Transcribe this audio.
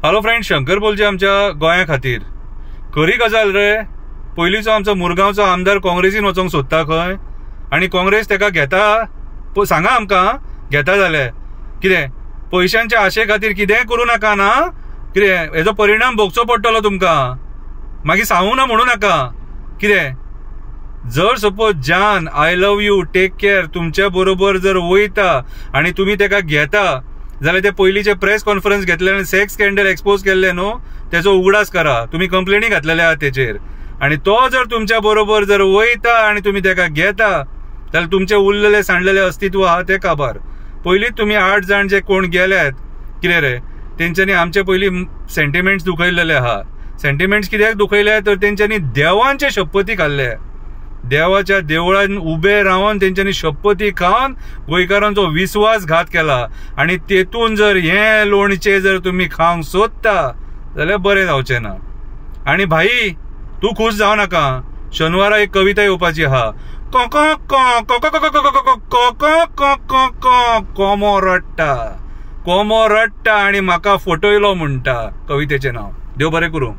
Hello friend, Shankar बोलचे आमच्या गोंया खातीर खरी गजाल रे. पयलींचो आमचो मुरगांवचो आमदार काँग्रेसीन वचोंक सोदता खंय आनी काँग्रेस तेका घेता. सांगा आमकां घेता जाल्यार कितें पयशांच्या आशे खातीर कितेंय करूं नाका ना. कितें हेजो परिणाम भोगचो पडटलो तुमकां. मागीर सांगूं ना म्हणूं नाका. कितें जर सपोज जान I love you take care तुमच्या बरोबर जर वयता आनी तुमी तेका घेता जाल्यार ते पयलींचे प्रेस कॉन्फरन्स घेतले आनी सेक्स स्कॅन्डल एक्सपोज केल्ले न्हू तेजो उगडास करा. तुमी कंप्लेनी घातलेले आहात तेचेर आनी तो जर तुमच्या बरोबर जर वयता आनी तुमी तेका घेता जाल्यार तुमचे उरलेले सांडलेले अस्तित्व आहा ते काबार. पयलींच तुमी 8 जाण जे कोण गेल्यात कितें रे तेंच्यांनी आमचे पयलीं सेंटिमेंट्स दुखयलेले आहा. सेंटिमेंट्स कित्याक दुखयले तर तेंच्यांनी देवांचे शपथी खाल्ले. देवाच्या देवळान उबे रावन तेंच्यांनी शपथी खावन गोंयकारांचो विश्वासघात केला आनी तेतून जर हे लोणचें जर तुमी खावंक सोदता जाल्यार बरें जावचें ना. आनी भाई तूं खूश जावं नाका. शेनवारा एक कविता येवपाची आहा. कोमो रडटा आनी म्हाका फटयलो म्हणटा कवितेचें नांव. देव बरें करूं.